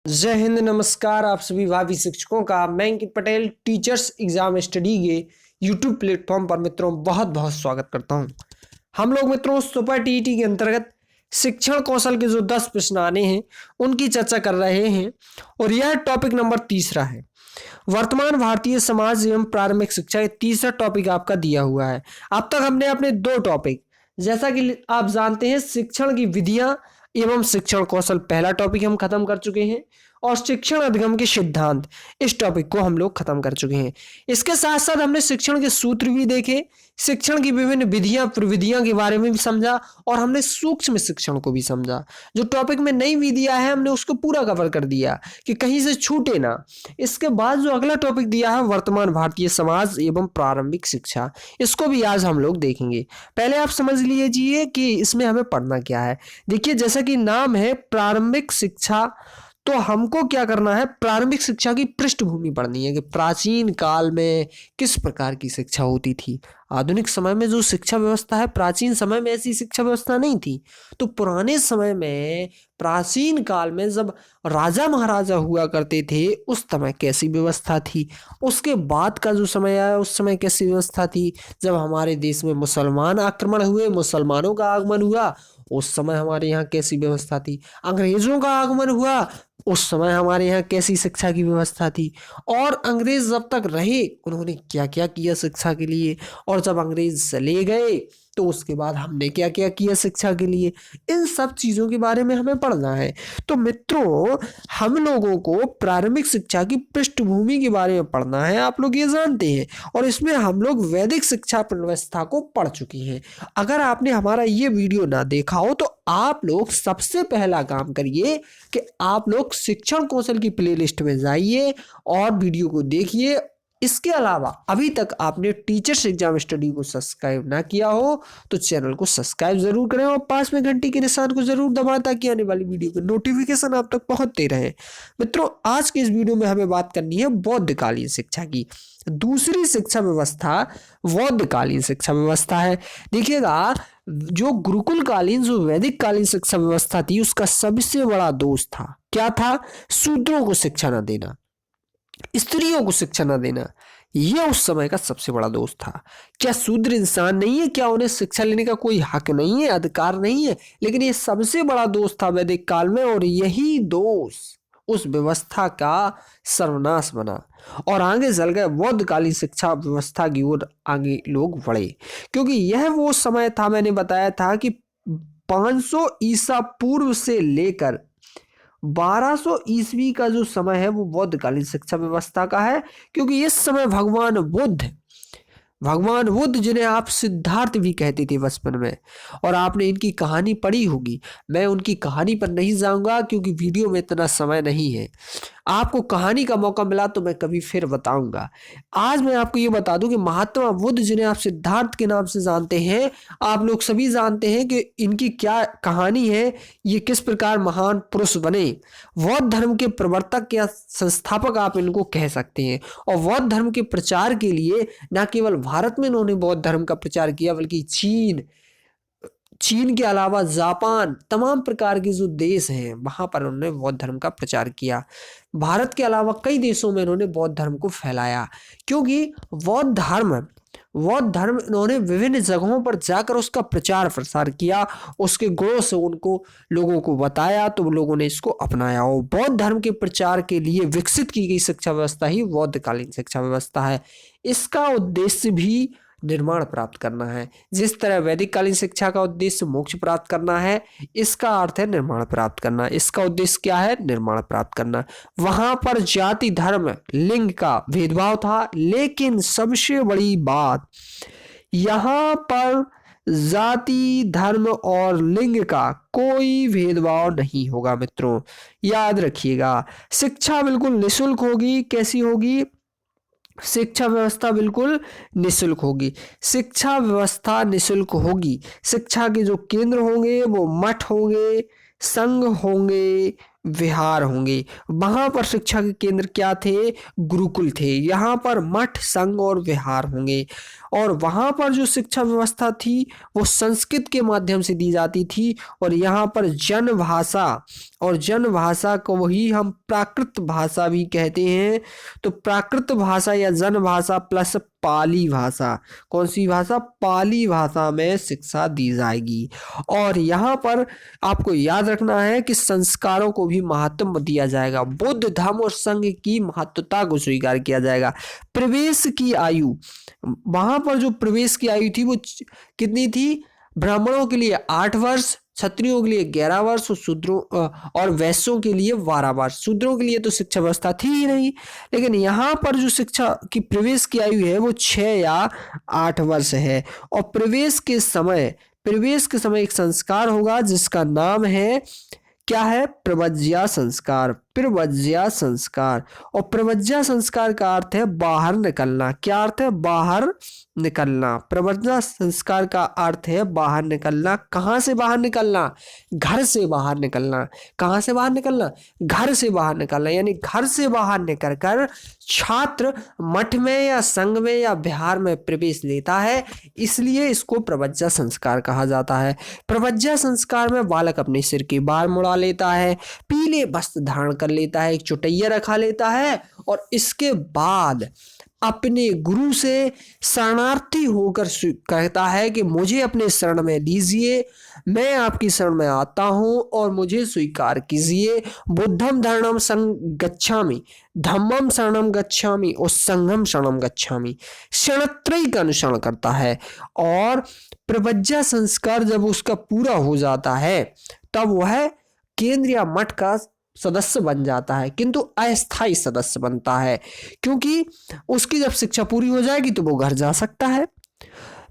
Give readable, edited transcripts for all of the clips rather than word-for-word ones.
जय हिंद, नमस्कार। आप सभी भावी शिक्षकों का मैं अंकित पटेल टीचर्स एग्जाम स्टडी के यूट्यूब प्लेटफॉर्म पर मित्रों बहुत बहुत स्वागत करता हूं। हम लोग मित्रों सुपर टीईटी के अंतर्गत शिक्षण कौशल के जो 10 प्रश्न आने हैं उनकी चर्चा कर रहे हैं और यह टॉपिक नंबर तीसरा है। वर्तमान भारतीय समाज एवं प्रारंभिक शिक्षा, ये तीसरा टॉपिक आपका दिया हुआ है। अब तक हमने अपने दो टॉपिक, जैसा कि आप जानते हैं, शिक्षण की विधियां एवं शिक्षण कौशल पहला टॉपिक हम खत्म कर चुके हैं और शिक्षण अधिगम के सिद्धांत इस टॉपिक को हम लोग खत्म कर चुके हैं। इसके साथ साथ हमने शिक्षण के सूत्र भी देखे, शिक्षण की विभिन्न विधियां प्रविधियां के बारे में भी समझा और हमने सूक्ष्म शिक्षण को भी समझा। जो टॉपिक में नई विधियां है हमने उसको पूरा कवर कर दिया कि कहीं से छूटे ना। इसके बाद जो अगला टॉपिक दिया है वर्तमान भारतीय समाज एवं प्रारंभिक शिक्षा, इसको भी आज हम लोग देखेंगे। पहले आप समझ लीजिए कि इसमें हमें पढ़ना क्या है। देखिए, जैसा कि नाम है प्रारंभिक शिक्षा, तो हमको क्या करना है, प्रारंभिक शिक्षा की पृष्ठभूमि पढ़नी है कि प्राचीन काल में किस प्रकार की शिक्षा होती थी। आधुनिक समय में जो शिक्षा व्यवस्था है, प्राचीन समय में ऐसी शिक्षा व्यवस्था नहीं थी। तो पुराने समय में, प्राचीन काल में जब राजा महाराजा हुआ करते थे उस समय कैसी व्यवस्था थी। उसके बाद का जो समय आया उस समय कैसी व्यवस्था थी। जब हमारे देश में मुसलमान आक्रमण हुए, मुसलमानों का आगमन हुआ, उस समय हमारे यहाँ कैसी व्यवस्था थी। अंग्रेजों का आगमन हुआ, उस समय हमारे यहाँ कैसी शिक्षा की व्यवस्था थी। और अंग्रेज जब तक रहे उन्होंने क्या क्या किया शिक्षा के लिए, और जब अंग्रेज चले गए तो उसके बाद हमने क्या क्या किया शिक्षा के लिए। इन सब चीज़ों के बारे में हमें पढ़ना है। तो मित्रों, हम लोगों को प्रारंभिक शिक्षा की पृष्ठभूमि के बारे में पढ़ना है, आप लोग ये जानते हैं। और इसमें हम लोग वैदिक शिक्षा व्यवस्था को पढ़ चुके हैं। अगर आपने हमारा ये वीडियो ना देखा हो तो आप लोग सबसे पहला काम करिए कि आप लोग शिक्षण कौशल की प्लेलिस्ट में जाइए और वीडियो को देखिए। इसके अलावा अभी तक आपने टीचर्स एग्जाम स्टडी को सब्सक्राइब ना किया हो तो चैनल को सब्सक्राइब जरूर करें और पास में घंटी के निशान को जरूर दबाएं ताकि आने वाली वीडियो के नोटिफिकेशन आप तक पहुंचते रहे। मित्रों, आज के इस वीडियो में हमें बात करनी है बौद्धकालीन शिक्षा की। दूसरी शिक्षा व्यवस्था बौद्धकालीन शिक्षा व्यवस्था है। देखिएगा, जो गुरुकुल कालीन, जो वैदिक कालीन शिक्षा व्यवस्था थी, उसका सबसे बड़ा दोष था, क्या था? शूद्रों को शिक्षा न देना, स्त्रियों को शिक्षा न देना। यह उस समय का सबसे बड़ा दोष था। क्या शूद्र इंसान नहीं है? क्या उन्हें शिक्षा लेने का कोई हक नहीं है, अधिकार नहीं है? लेकिन यह सबसे बड़ा दोष था वैदिक काल में, और यही दोष उस व्यवस्था का सर्वनाश बना और आगे चल गए बौद्धकालीन शिक्षा व्यवस्था की ओर आगे लोग बढ़े। क्योंकि यह वो समय था, मैंने बताया था कि 500 ईसा पूर्व से लेकर 1200 ईस्वी का जो समय है वो बौद्धकालीन शिक्षा व्यवस्था का है। क्योंकि इस समय भगवान बुद्ध, जिन्हें आप सिद्धार्थ भी कहते थे बचपन में, और आपने इनकी कहानी पढ़ी होगी। मैं उनकी कहानी पर नहीं जाऊंगा क्योंकि वीडियो में इतना समय नहीं है। आपको कहानी का मौका मिला तो मैं कभी फिर बताऊंगा। आज मैं आपको ये बता दूं कि महात्मा बुद्ध, जिन्हें आप सिद्धार्थ के नाम से जानते हैं, आप लोग सभी जानते हैं कि इनकी क्या कहानी है, ये किस प्रकार महान पुरुष बने। बौद्ध धर्म के प्रवर्तक या संस्थापक आप इनको कह सकते हैं। और बौद्ध धर्म के प्रचार के लिए न केवल भारत में इन्होंने बौद्ध धर्म का प्रचार किया, बल्कि चीन के अलावा जापान, तमाम प्रकार के जो देश हैं वहां पर उन्होंने बौद्ध धर्म का प्रचार किया। भारत के अलावा कई देशों में इन्होंने बौद्ध धर्म को फैलाया। क्योंकि बौद्ध धर्म इन्होंने विभिन्न जगहों पर जाकर उसका प्रचार प्रसार किया, उसके गुणों से उनको लोगों को बताया, तो लोगों ने इसको अपनाया। और बौद्ध धर्म के प्रचार के लिए विकसित की गई शिक्षा व्यवस्था ही बौद्धकालीन शिक्षा व्यवस्था है। इसका उद्देश्य भी निर्माण प्राप्त करना है। जिस तरह वैदिक कालीन शिक्षा का उद्देश्य मोक्ष प्राप्त करना है, इसका अर्थ है निर्माण प्राप्त करना। इसका उद्देश्य क्या है? निर्माण प्राप्त करना। वहां पर जाति, धर्म, लिंग का भेदभाव था, लेकिन सबसे बड़ी बात, यहां पर जाति, धर्म और लिंग का कोई भेदभाव नहीं होगा। मित्रों, याद रखिएगा, शिक्षा बिल्कुल निःशुल्क होगी। कैसी होगी? शिक्षा व्यवस्था बिल्कुल निःशुल्क होगी। शिक्षा व्यवस्था निःशुल्क होगी। शिक्षा के जो केंद्र होंगे वो मठ होंगे, संघ होंगे, विहार होंगे। वहां पर शिक्षा के केंद्र क्या थे? गुरुकुल थे। यहाँ पर मठ, संघ और विहार होंगे। और वहां पर जो शिक्षा व्यवस्था थी वो संस्कृत के माध्यम से दी जाती थी। और यहाँ पर जन भाषा, और जन भाषा को ही हम प्राकृत भाषा भी कहते हैं। तो प्राकृत भाषा या जन भाषा प्लस पाली भाषा, कौन सी भाषा? पाली भाषा में शिक्षा दी जाएगी। और यहाँ पर आपको याद रखना है कि संस्कारों को भी महत्व दिया जाएगा। बुद्ध धर्म और संघ की महत्वता को स्वीकार किया जाएगा। प्रवेश की आयु, वहां पर जो प्रवेश की आयु थी वो कितनी थी? ब्राह्मणों के लिए 8 वर्ष, क्षत्रियों के लिए 11 वर्ष और शूद्रों और वैश्यों के लिए 12 वर्ष। शूद्रों के लिए तो शिक्षा व्यवस्था थी ही नहीं, लेकिन यहाँ पर जो शिक्षा की प्रवेश की आयु है वो 6 या 8 वर्ष है। और प्रवेश के समय एक संस्कार होगा जिसका नाम है, क्या है? प्रवज्या संस्कार। प्रवज्या संस्कार। और प्रवज्या संस्कार का अर्थ है बाहर निकलना। क्या अर्थ है? बाहर निकलना। प्रवज्या संस्कार का अर्थ है बाहर निकलना। कहाँ से बाहर निकलना? घर से बाहर निकलना। कहाँ से बाहर निकलना? घर से बाहर निकलना। यानी घर से बाहर निकल कर छात्र मठ में या संघ में या विहार में प्रवेश लेता है, इसलिए इसको प्रवज्या संस्कार कहा जाता है। प्रवज्या संस्कार में बालक अपने सिर के बाल मुड़ा लेता है, पीले वस्त्र धारण कर लेता है, एक चुटैया रखा लेता है और इसके बाद अपने गुरु से शरणार्थी होकर कहता है कि मुझे अपने शरण में लीजिए, मैं आपकी शरण में आता हूं और मुझे स्वीकार कीजिए। बुद्धम धर्मम गच्छामि, धम्मम शरणम गच्छामि और संघम शरणम गच्छामि। शरणत्रयी का अनुसरण करता है। और प्रवज्या संस्कार जब उसका पूरा हो जाता है तब वह केंद्र या मठ का सदस्य बन जाता है, किंतु अस्थायी सदस्य बनता है, क्योंकि उसकी जब शिक्षा पूरी हो जाएगी तो वो घर जा सकता है।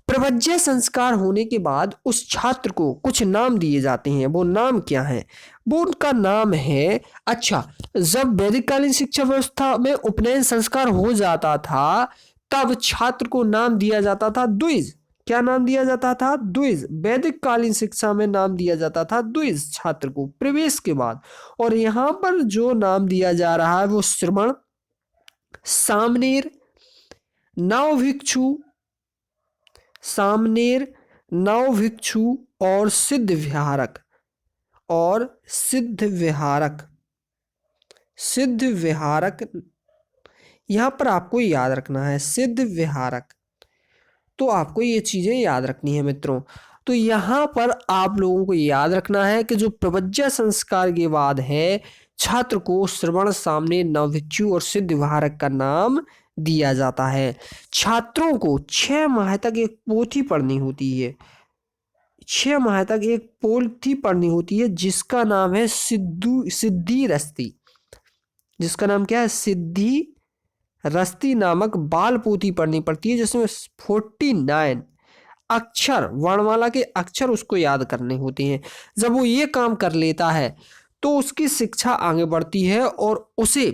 प्रवज्या संस्कार होने के बाद उस छात्र को कुछ नाम दिए जाते हैं। वो नाम क्या है? वो उनका नाम है, अच्छा, जब वैदिक कालीन शिक्षा व्यवस्था में उपनयन संस्कार हो जाता था तब छात्र को नाम दिया जाता था द्विज। क्या नाम दिया जाता था? द्विज। वैदिक कालीन शिक्षा में नाम दिया जाता था द्विज छात्र को प्रवेश के बाद। और यहाँ पर जो नाम दिया जा रहा है वो श्रमण, सामनेर, नवभिक्षु, सामनेर, नवभिक्षु और सिद्ध विहारक, और सिद्ध विहारक। सिद्ध विहारक यहाँ पर आपको याद रखना है, सिद्ध विहारक। तो आपको ये चीजें याद रखनी है मित्रों। तो यहाँ पर आप लोगों को याद रखना है कि जो प्रवज्या संस्कार के बाद है, छात्र को श्रवण, सामने, नवभिक्षु और सिद्ध विहारक का नाम दिया जाता है। छात्रों को 6 माह तक एक पोथी पढ़नी होती है। 6 माह तक एक पोथी पढ़नी होती है जिसका नाम है सिद्धि रस्ती। जिसका नाम क्या है? सिद्धि रस्ती नामक बाल पोथी पढ़नी पड़ती है, जिसमें 49 अक्षर, वर्णमाला के अक्षर उसको याद करने होते हैं। जब वो ये काम कर लेता है तो उसकी शिक्षा आगे बढ़ती है और उसे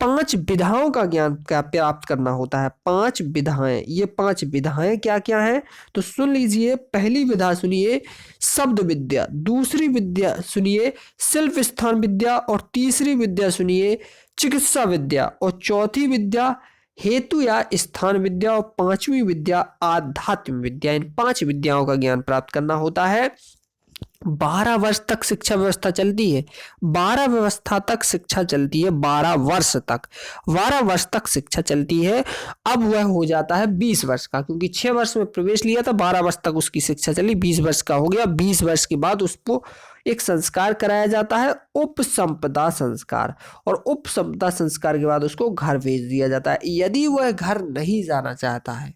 5 विधाओं का ज्ञान प्राप्त करना होता है। 5 विधाएं। ये 5 विधाएं क्या क्या हैं तो सुन लीजिए। पहली विधा सुनिए, शब्द विद्या। दूसरी विद्या सुनिए, शिल्प स्थान विद्या। और तीसरी विद्या सुनिए, चिकित्सा विद्या। और चौथी विद्या हेतु या स्थान विद्या। और 5वीं विद्या आध्यात्म विद्या। इन 5 विद्याओं का ज्ञान प्राप्त करना होता है। 12 वर्ष तक शिक्षा व्यवस्था चलती है। 12 व्यवस्था तक शिक्षा चलती है। 12 वर्ष तक, 12 वर्ष तक शिक्षा चलती है। अब वह हो जाता है 20 वर्ष का, क्योंकि 6 वर्ष में प्रवेश लिया था, 12 वर्ष तक उसकी शिक्षा चली, 20 वर्ष का हो गया। 20 वर्ष के बाद उसको एक संस्कार कराया जाता है, उपसंपदा संस्कार। और उपसंपदा संस्कार के बाद उसको घर भेज दिया जाता है। यदि वह घर नहीं जाना चाहता है,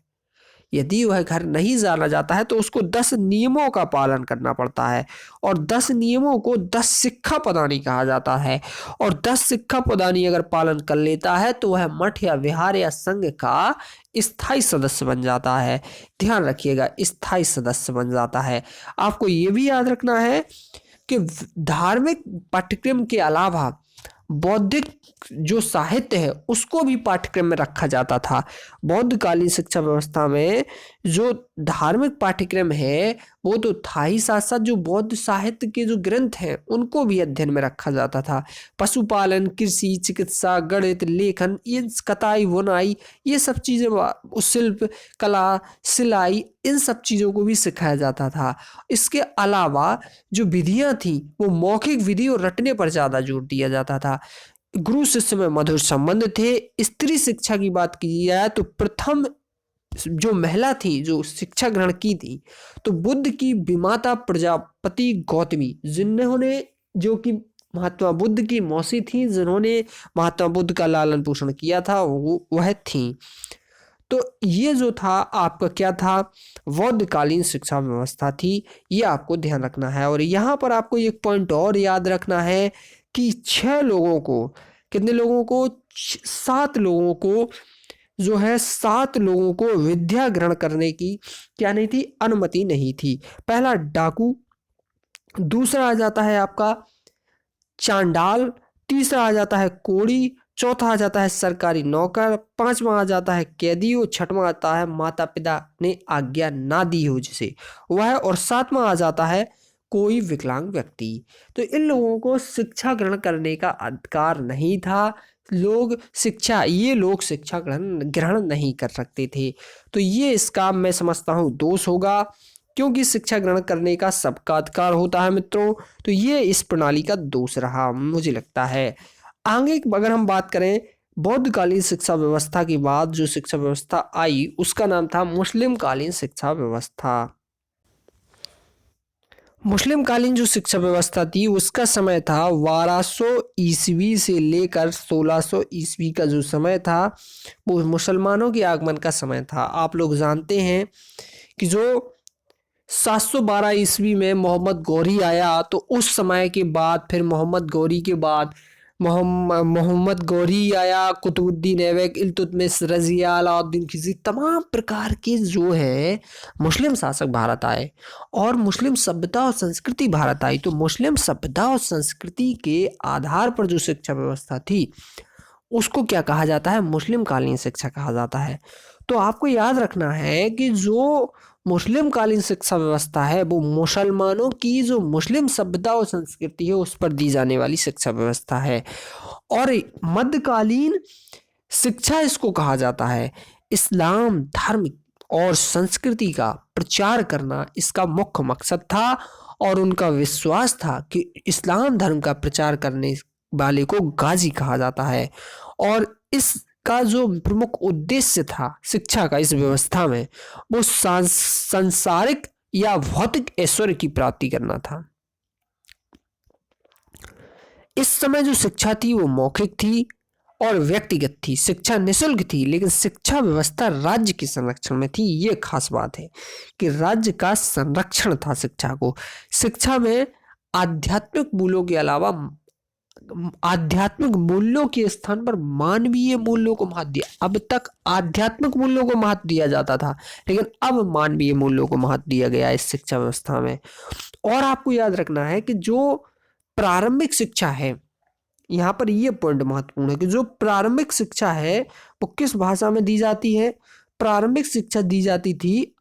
यदि वह घर नहीं जाना चाहता है तो उसको 10 नियमों का पालन करना पड़ता है। और 10 नियमों को 10 शिक्षा पदानी कहा जाता है। और 10 शिक्षा पदानी अगर पालन कर लेता है तो वह मठ या विहार या संघ का स्थायी सदस्य बन जाता है। ध्यान रखिएगा, स्थायी सदस्य बन जाता है। आपको ये भी याद रखना है कि धार्मिक पाठ्यक्रम के अलावा बौद्धिक जो साहित्य है उसको भी पाठ्यक्रम में रखा जाता था। बौद्ध कालीन शिक्षा व्यवस्था में जो धार्मिक पाठ्यक्रम है वो तो था ही, साथ साथ जो बौद्ध साहित्य के जो ग्रंथ हैं उनको भी अध्ययन में रखा जाता था। पशुपालन, कृषि, चिकित्सा, गणित, लेखन, ये कताई बुनाई, ये सब चीज़ें, शिल्प कला, सिलाई, इन सब चीज़ों को भी सिखाया जाता था। इसके अलावा जो विधियाँ थी वो मौखिक विधि और रटने पर ज़्यादा जोर दिया जाता था। गुरु शिष्य में मधुर संबंध थे। स्त्री शिक्षा की बात की जाए तो प्रथम जो महिला थी जो शिक्षा ग्रहण की थी तो बुद्ध की विमाता प्रजापति गौतमी, जिन्होंने, जो कि महात्मा बुद्ध की मौसी थी, जिन्होंने महात्मा बुद्ध का लालन पोषण किया था, वो वह थी। तो ये जो था आपका क्या था, बौद्धकालीन शिक्षा व्यवस्था थी, ये आपको ध्यान रखना है। और यहाँ पर आपको एक पॉइंट और याद रखना है कि 6 लोगों को, कितने लोगों को, 7 लोगों को जो है, 7 लोगों को विद्या ग्रहण करने की क्या नहीं थी, अनुमति नहीं थी। पहला डाकू, दूसरा आ जाता है आपका चांडाल, तीसरा आ जाता है कोड़ी, चौथा आ जाता है सरकारी नौकर, पांचवा आ जाता है कैदी और छठवां आता है माता पिता ने आज्ञा ना दी हो जिसे वह, और सातवां आ जाता है कोई विकलांग व्यक्ति। तो इन लोगों को शिक्षा ग्रहण करने का अधिकार नहीं था। ये लोग शिक्षा ग्रहण नहीं कर सकते थे। तो ये इसका मैं समझता हूँ दोष होगा, क्योंकि शिक्षा ग्रहण करने का सबका अधिकार होता है मित्रों। तो ये इस प्रणाली का दोष रहा मुझे लगता है। आगे अगर हम बात करें, बौद्धकालीन शिक्षा व्यवस्था के बाद जो शिक्षा व्यवस्था आई उसका नाम था मुस्लिम कालीन शिक्षा व्यवस्था। मुस्लिम कालीन जो शिक्षा व्यवस्था थी उसका समय था 1200 ईस्वी से लेकर 1600 ईस्वी का जो समय था वो मुसलमानों के आगमन का समय था। आप लोग जानते हैं कि जो 712 ईस्वी में मोहम्मद गौरी आया, तो उस समय के बाद फिर मोहम्मद गौरी के बाद मोहम्मद गौरी आया, कुतुबुद्दीन ऐबक, इल्तुतमिश, रजिया, अलाउद्दीन खिलजी, तमाम प्रकार के जो है मुस्लिम शासक भारत आए और मुस्लिम सभ्यता और संस्कृति भारत आई। तो मुस्लिम सभ्यता और संस्कृति के आधार पर जो शिक्षा व्यवस्था थी उसको क्या कहा जाता है, मुस्लिम कालीन शिक्षा कहा जाता है। तो आपको याद रखना है कि जो मुस्लिम कालीन शिक्षा व्यवस्था है वो मुसलमानों की जो मुस्लिम सभ्यता और संस्कृति है उस पर दी जाने वाली शिक्षा व्यवस्था है। और मध्यकालीन शिक्षा इसको कहा जाता है। इस्लाम धर्म और संस्कृति का प्रचार करना इसका मुख्य मकसद था और उनका विश्वास था कि इस्लाम धर्म का प्रचार करने वाले को गाजी कहा जाता है। और इसका जो प्रमुख उद्देश्य था शिक्षा का इस व्यवस्था में वो सांसारिक या भौतिक ऐश्वर्य की प्राप्ति करना था। इस समय जो शिक्षा थी वो मौखिक थी और व्यक्तिगत थी। शिक्षा निःशुल्क थी, लेकिन शिक्षा व्यवस्था राज्य के संरक्षण में थी। ये खास बात है कि राज्य का संरक्षण था शिक्षा को। शिक्षा में आध्यात्मिक मूल्यों के अलावा आध्यात्मिक मूल्यों के स्थान पर मानवीय मूल्यों को महत्व दिया। अब तक आध्यात्मिक मूल्यों को महत्व दिया जाता था, लेकिन अब मानवीय मूल्यों को महत्व दिया गया इस शिक्षा व्यवस्था में। और आपको याद रखना है कि जो प्रारंभिक शिक्षा है, यहाँ पर यह पॉइंट महत्वपूर्ण है कि जो प्रारंभिक शिक्षा है वो किस भाषा में दी जाती है। प्रारंभिक शिक्षा दी जाती थी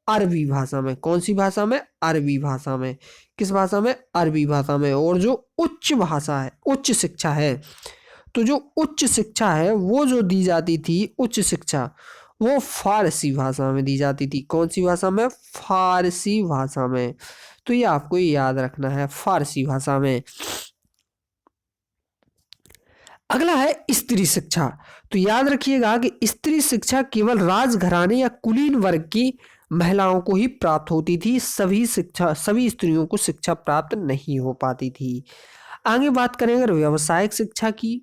अरबी भाषा में। कौन सी भाषा में? अरबी भाषा में। किस भाषा में? अरबी भाषा में। और जो उच्च भाषा है, उच्च शिक्षा है, तो जो उच्च शिक्षा है वो जो दी जाती थी, उच्च शिक्षा, वो फारसी भाषा में दी जाती थी। कौन सी भाषा में? फारसी भाषा में। तो ये आपको याद रखना है, फारसी भाषा में। अगला है स्त्री शिक्षा। तो याद रखिएगा कि स्त्री शिक्षा केवल राजघराने या कुलीन वर्ग की महिलाओं को ही प्राप्त होती थी। सभी स्त्रियों को शिक्षा प्राप्त नहीं हो पाती थी। आगे बात करें अगर व्यावसायिक शिक्षा की,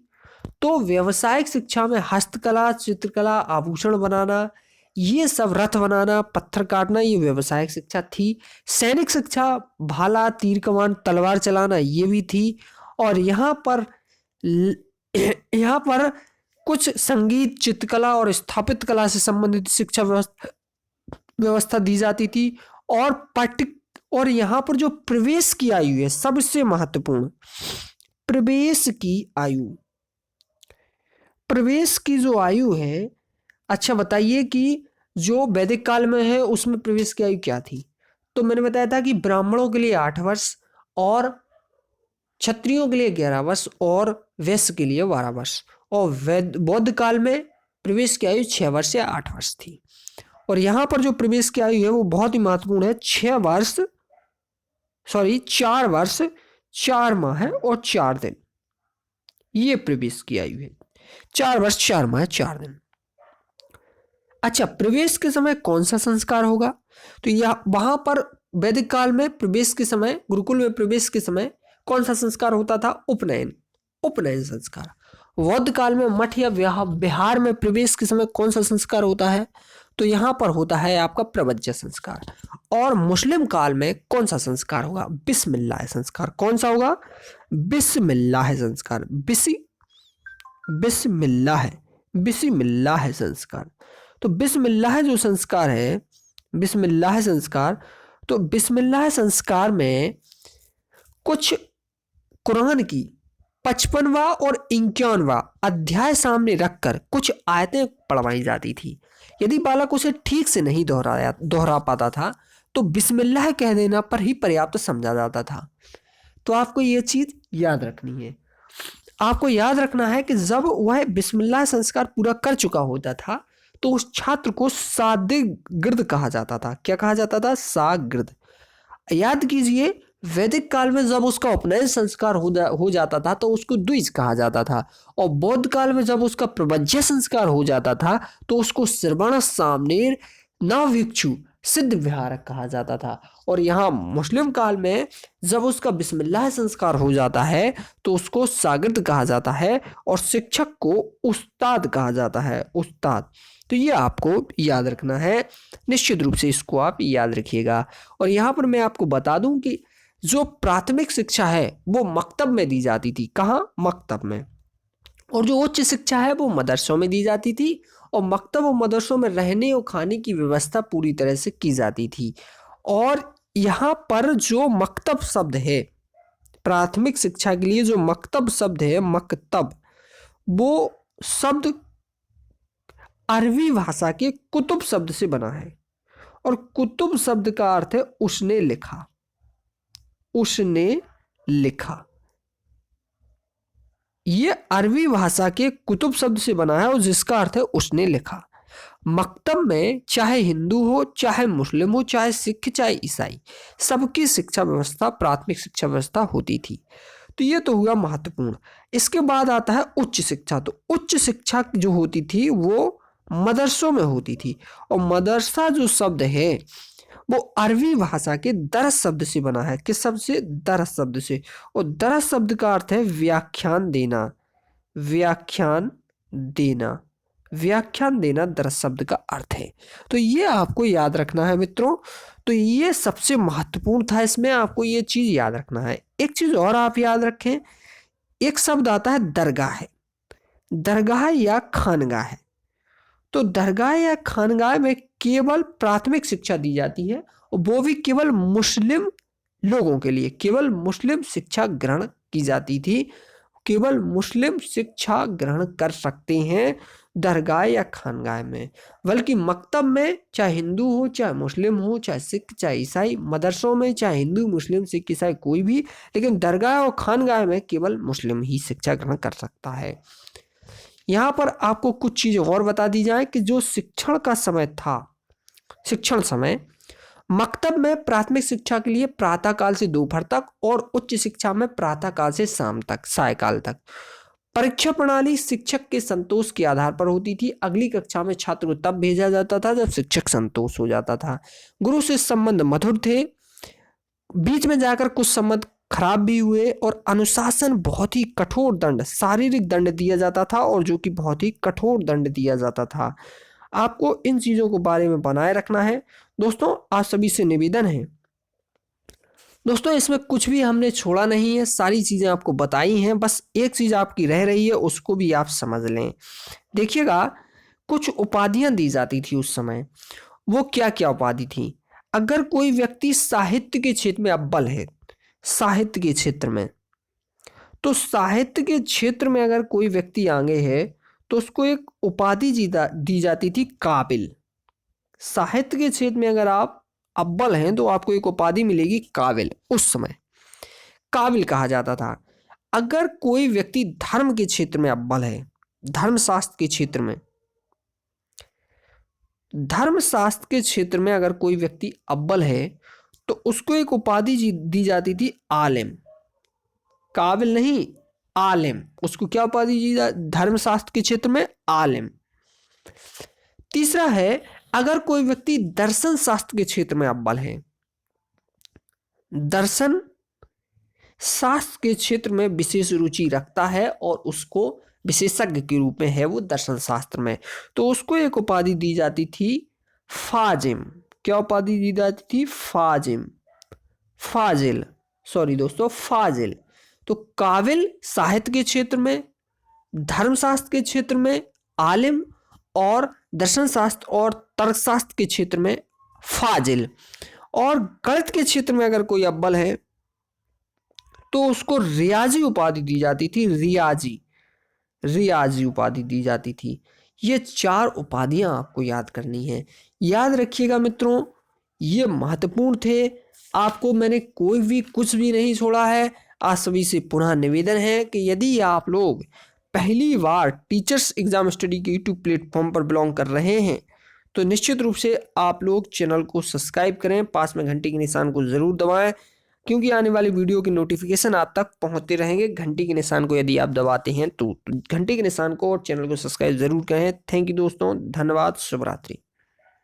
तो व्यावसायिक शिक्षा में हस्तकला, चित्रकला, आभूषण बनाना, ये सब, रथ बनाना, पत्थर काटना, ये व्यावसायिक शिक्षा थी। सैनिक शिक्षा, भाला, तीर कमान, तलवार चलाना, ये भी थी। और यहाँ पर कुछ संगीत, चित्रकला और स्थापित कला से संबंधित शिक्षा व्यवस्था दी जाती थी। और यहाँ पर जो प्रवेश की आयु है सबसे महत्वपूर्ण, प्रवेश की जो आयु है, अच्छा बताइए कि जो वैदिक काल में है उसमें प्रवेश की आयु क्या थी? तो मैंने बताया था कि ब्राह्मणों के लिए 8 वर्ष और क्षत्रियों के लिए 11 वर्ष और वैश्य के लिए 12 वर्ष। और बौद्ध काल में प्रवेश की आयु 6 वर्ष या 8 वर्ष थी। और यहाँ पर जो प्रवेश की आयु है वो बहुत ही महत्वपूर्ण है। 4 वर्ष 4 माह है और 4 दिन, ये प्रवेश की आयु है। 4 वर्ष 4 माह 4 दिन। अच्छा, प्रवेश के समय कौन सा संस्कार होगा? तो यह वहां पर वैदिक काल में प्रवेश के समय, गुरुकुल में प्रवेश के समय कौन सा संस्कार होता था? उपनयन। उपनयन संस्कार। बौद्ध काल में मठ या विहार में प्रवेश के समय कौन सा संस्कार होता है? तो यहां पर होता है आपका प्रवज्य संस्कार। और मुस्लिम काल में कौन सा संस्कार होगा? बिस्मिल्लाह संस्कार। कौन सा होगा? बिस्मिल्लाह संस्कार। बिस्मिल्लाह बिस्मिल्लाह संस्कार। तो बिस्मिल्लाह जो संस्कार है, बिस्मिल्लाह संस्कार, तो बिस्मिल्लाह संस्कार में कुछ कुरान की 55वां और 51वां अध्याय सामने रखकर कुछ आयतें पढ़वाई जाती थी। यदि बालक उसे ठीक से नहीं दोहरा पाता था तो बिस्मिल्लाह कह देना पर ही पर्याप्त समझा जाता था। तो आपको ये चीज याद रखनी है। आपको याद रखना है कि जब वह बिस्मिल्लाह संस्कार पूरा कर चुका होता था तो उस छात्र को शागिर्द कहा जाता था। क्या कहा जाता था? शागिर्द। याद कीजिए, वैदिक काल में जब उसका उपनयन संस्कार हो जाता था तो उसको द्विज कहा जाता था। और बौद्ध काल में जब उसका प्रवज्य संस्कार हो जाता था तो उसको श्रवण सामनेर नवभिक्षु सिद्ध विहारक कहा जाता था। और यहाँ मुस्लिम काल में जब उसका बिस्मिल्लाह संस्कार हो जाता है तो उसको शागिर्द कहा जाता है और शिक्षक को उस्ताद कहा जाता है। उस्ताद। तो ये आपको याद रखना है, निश्चित रूप से इसको आप याद रखिएगा। और यहाँ पर मैं आपको बता दूं कि जो प्राथमिक शिक्षा है वो मकतब में दी जाती थी। कहाँ? मकतब में। और जो उच्च शिक्षा है वो मदरसों में दी जाती थी। और मकतब और मदरसों में रहने और खाने की व्यवस्था पूरी तरह से की जाती थी। और यहाँ पर जो मकतब शब्द है, प्राथमिक शिक्षा के लिए जो मकतब शब्द है, मकतब, वो शब्द अरबी भाषा के कुतुब शब्द से बना है। और कुतुब शब्द का अर्थ है उसने लिखा। उसने लिखा। ये अरबी भाषा के कुतुब शब्द से बना है और जिसका अर्थ है उसने लिखा। मकतब में चाहे हिंदू हो, चाहे मुस्लिम हो, चाहे सिख, चाहे ईसाई, सबकी शिक्षा व्यवस्था प्राथमिक शिक्षा व्यवस्था होती थी। तो ये तो हुआ महत्वपूर्ण। इसके बाद आता है उच्च शिक्षा। तो उच्च शिक्षा जो होती थी वो मदरसों में होती थी। और मदरसा जो शब्द है वो अरबी भाषा के दरस शब्द से बना है। किस शब्द से? दरस शब्द से। और दरस शब्द का अर्थ है व्याख्यान देना। व्याख्यान देना। व्याख्यान देना दरस शब्द का अर्थ है। तो ये आपको याद रखना है मित्रों। तो ये सबसे महत्वपूर्ण था, इसमें आपको ये चीज याद रखना है। एक चीज और आप याद रखें, एक शब्द आता है दरगाह है। दरगाह या खानगाह। तो दरगाह या खानगाह में केवल प्राथमिक शिक्षा दी जाती है और वो भी केवल मुस्लिम लोगों के लिए। केवल मुस्लिम शिक्षा ग्रहण की जाती थी। केवल मुस्लिम शिक्षा ग्रहण कर सकते हैं दरगाह या खानगाह में। बल्कि मकतब में चाहे हिंदू हो, चाहे मुस्लिम हो, चाहे सिख, चाहे ईसाई, मदरसों में चाहे हिंदू, मुस्लिम, सिख, ईसाई कोई भी, लेकिन दरगाह और खानगाह में केवल मुस्लिम ही शिक्षा ग्रहण कर सकता है। यहाँ पर आपको कुछ चीजें और बता दी जाए कि जो शिक्षण का समय था, शिक्षण समय, मकतब में प्राथमिक शिक्षा के लिए प्रातः काल से दोपहर तक और उच्च शिक्षा में प्रातः काल से शाम तक, सायकाल तक। परीक्षा प्रणाली शिक्षक के संतोष के आधार पर होती थी। अगली कक्षा में छात्र को तब भेजा जाता था जब शिक्षक संतोष हो जाता था। गुरु से संबंध मधुर थे। बीच में जाकर कुछ संबंध खराब भी हुए और अनुशासन बहुत ही कठोर दंड, शारीरिक दंड दिया जाता था और जो कि बहुत ही कठोर दंड दिया जाता था। आपको इन चीजों को बारे में बनाए रखना है। दोस्तों आप सभी से निवेदन है, दोस्तों इसमें कुछ भी हमने छोड़ा नहीं है, सारी चीजें आपको बताई हैं। बस एक चीज आपकी रह रही है, उसको भी आप समझ लें। देखिएगा, कुछ उपाधियां दी जाती थी उस समय। वो क्या क्या उपाधि थी? अगर कोई व्यक्ति साहित्य के क्षेत्र में अव्वल है, साहित्य के क्षेत्र में, तो साहित्य के क्षेत्र में अगर कोई व्यक्ति आगे है तो उसको एक उपाधि दी जाती थी, काबिल। साहित्य के क्षेत्र में अगर आप अव्वल हैं तो आपको एक उपाधि मिलेगी काबिल। उस समय काबिल कहा जाता था। अगर कोई व्यक्ति धर्म के क्षेत्र में अव्वल है, धर्मशास्त्र के क्षेत्र में, धर्मशास्त्र के क्षेत्र में अगर कोई व्यक्ति अव्वल है तो उसको एक उपाधि दी जाती थी आलिम। काबिल नहीं, आलिम। उसको क्या उपाधि दी धर्मशास्त्र के क्षेत्र में? आलिम। तीसरा है, अगर कोई व्यक्ति दर्शन शास्त्र के क्षेत्र में अव्वल है, दर्शन शास्त्र के क्षेत्र में विशेष रुचि रखता है और उसको विशेषज्ञ के रूप में है वो दर्शन शास्त्र में, तो उसको एक उपाधि दी जाती थी फाजिम। क्या उपाधि दी जाती थी? फाजिम, फाजिल, सॉरी दोस्तों, फाजिल। तो काबिल साहित्य के क्षेत्र में, धर्मशास्त्र के क्षेत्र में आलिम, और दर्शन शास्त्र और तर्कशास्त्र के क्षेत्र में फाजिल। और गणित के क्षेत्र में अगर कोई अव्वल है तो उसको रियाजी उपाधि दी जाती थी, रियाजी, रियाजी उपाधि दी जाती थी। ये 4 उपाधियां आपको याद करनी है। याद रखिएगा मित्रों, ये महत्वपूर्ण थे। आपको मैंने कोई भी कुछ भी नहीं छोड़ा है। आप सभी से पुनः निवेदन है कि यदि आप लोग पहली बार टीचर्स एग्जाम स्टडी के यूट्यूब प्लेटफॉर्म पर बिलोंग कर रहे हैं तो निश्चित रूप से आप लोग चैनल को सब्सक्राइब करें, पास में घंटी के निशान को ज़रूर दबाएं, क्योंकि आने वाली वीडियो के नोटिफिकेशन आप तक पहुंचते रहेंगे। घंटी के निशान को यदि आप दबाते हैं तो घंटी के निशान को और चैनल को सब्सक्राइब जरूर करें। थैंक यू दोस्तों, धन्यवाद, शुभ रात्रि।